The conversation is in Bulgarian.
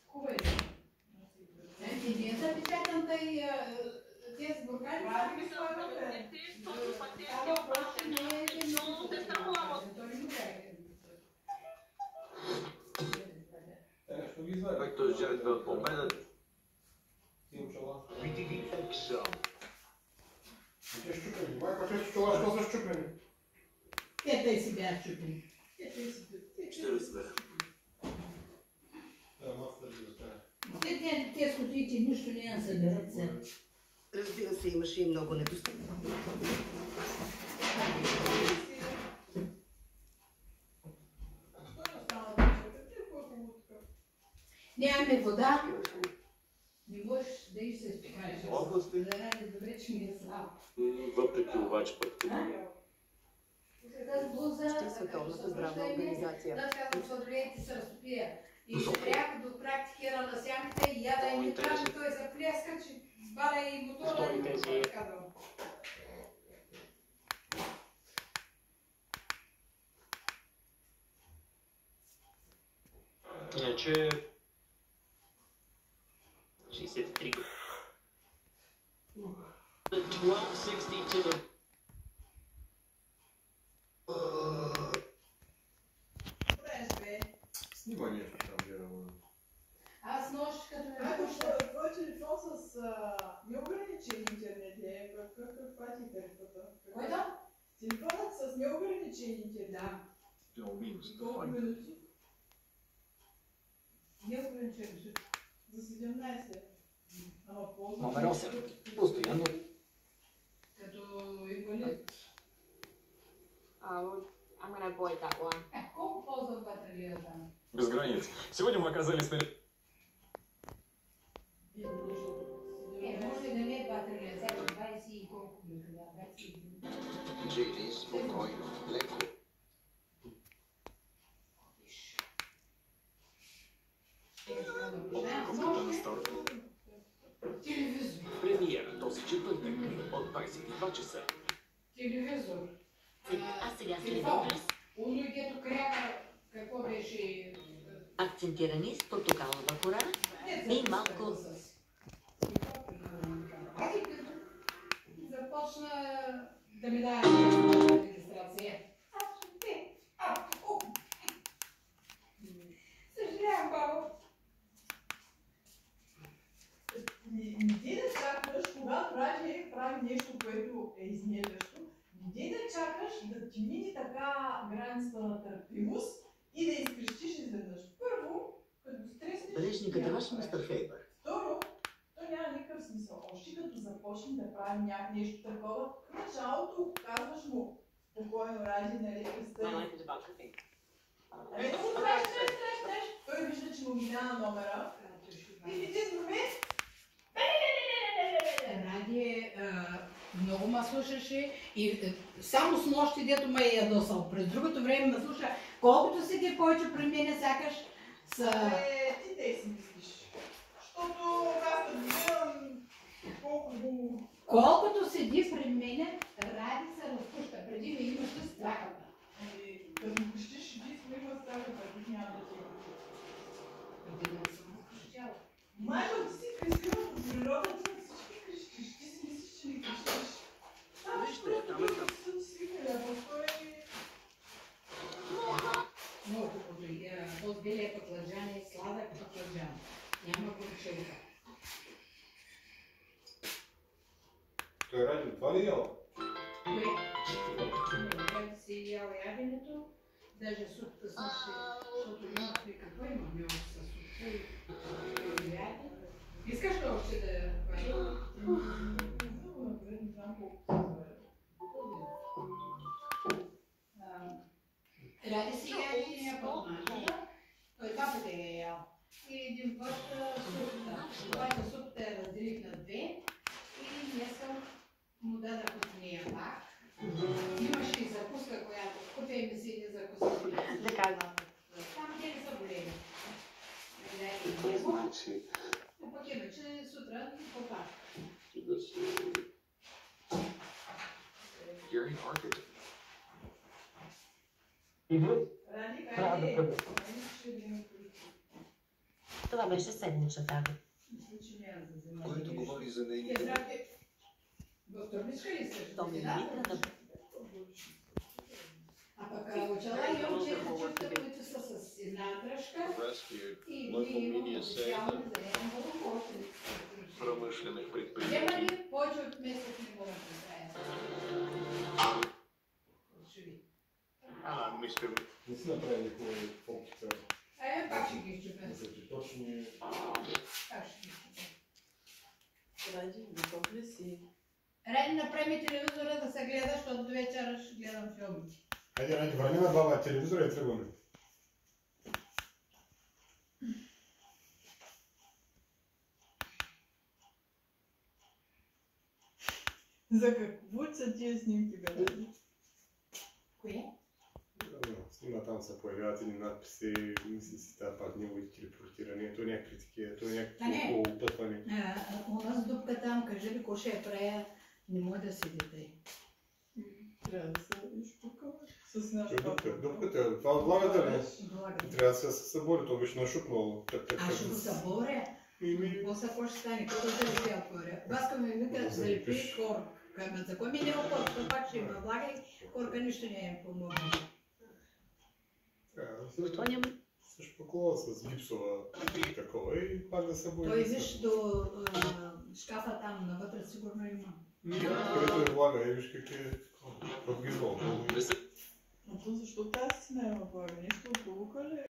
Хубаво. Не запечатам тези буркани. Как той жертва от победа? Що са щупени? Те си бяха щупени. Ще разбера. Те скотиите нищо няма да съберат се. Разбира се, имаше и много недостатък. Нямаме вода. Не можеш да и се изпикаеш. Области? Да ради добре, че ми е слабо. Въпреки обаче пък. Световната здравна организация. Да, казвам, сладолеите се разтопия. И ще трябва да практикира на сянката и яда и ми каже, той се плеска, че сваля и мотора и мотора, казвам. Иначе 63. The 1260 to the Снима нещо там, Герман. Аз нощ като ме Твой телефон с неограничен интернет е? Каква ти е тарифата? Кой да? Телефонът с неограничен интернет. Да. Колко минути? Неограничен. За 17. Ама ползвам. номер 8. Постоянно. Като инвалид. I'm gonna avoid that one. Колко ползвам батарията? Без границ. Сегодня мы оказались перед... Може да не е батария, сега 20 и колко ми тогава, 21. Джейди, спокойно, леко. Телевизор. Премиера този четвъртък от 22 часа. Телевизор. А сега Телефон. Уно и дето кряга, какво беше? акцентирани с портокалова кора и малко Започна да ми дава регистрация. Съжалявам, баба. Не да чакаш, когато прави нещо, което е изнервящо, не да чакаш да ти мине така границата на търпимост и да изкрещиш изведнъж. Първо, като стреснеш... бележникът е ваш, мистер Фейбър. Второ, то няма никакъв смисъл. Още като започнем да правим нещо такова, в началото казваш му спокойно, Ради, нали, престъпи. Ето го треш. Той вижда, че му минава номера. И в един момент... Ради много ме слушаше и само с нощи, дето ме е ядосал. През другото време ме слуша. Колкото седи повече при мене, сякаш са... Ти те си мислиш. Защото аз като гледам колко го... Колкото седи при мене, Ради се разпуща. Преди ме имаше страхата. Като му крещиш, ти си има страхата, тук няма да ти. Преди да съм разпущяла. Майко, ти си крещила по природата, всички крещиш. Ти си мислиш, че не крещиш. Вижте, там е там. Съм свикнала, по-скоро Много хубаво. Този белия баклажан е сладък баклажан. Няма горчевка. Той Ради, това ли яла? Когато си яла яденето, даже супата смъщи, защото имахме какво имахме още с супата и яден. Искаш ли още да хвали? не знам колко. Ради си яде един път мажата, той два пъти е ял. И един път супата. Когато супата я разделих на две и днеска му дадах от нея пак. Имаше и закуска, която купе ми си не закуска. Да казвам. Там те не са големи. Значи, Но пък иначе сутрин попак. да се... You're an architect. Радик, Да, айде. да. Айде, ще видим количество. Това беше седмичната. Мисля, че няма да взема. Който говори за Те нейните... здрасти. В турбичка ли сте? То ми литра да... А пък очала имам 4 чифта, които са с една дръжка и ние имам официално заедно още ли са. Промышленных Взема предприятий. ли повече от месец не мога да правя? Ще ви. Мистер... Не си направили хубави фотки. Пак ще ги изчупя. За че точни... Пак ще ги изчупя. Радик, готов ли си? Ради, направи ми телевизора да се гледа, защото до вечера ще гледам филми. Хайде, Ради, върни на баба телевизора и тръгваме. За какво са тия снимки, бе, Радик? Кое? Снима там се появяват едни надписи, мисли си това пак неговите репортиране, то някакви такива, то някакво опътване. У нас дупка там, кажи ли, ко ще я правя, не може да седи тъй. Трябва да се изпукава с нашата Дупката, това от влагата ли? Благо. Трябва да се събори, то беше нашупнало. Аз ще го съборя. После какво ще стане? Какво да залепи отворя? Баска ми вика, залепи корк. Казвам, за кой ми не корк? То пак ще има влага и корка нищо не е помогна. Защо няма? Се шпакова с гипсова такова и пак да събори. Той виж до шкафа там, навътре сигурно има. Където е влага, и виж как е в гизол. А то защо тази си няма влага? Нещо от лука ли?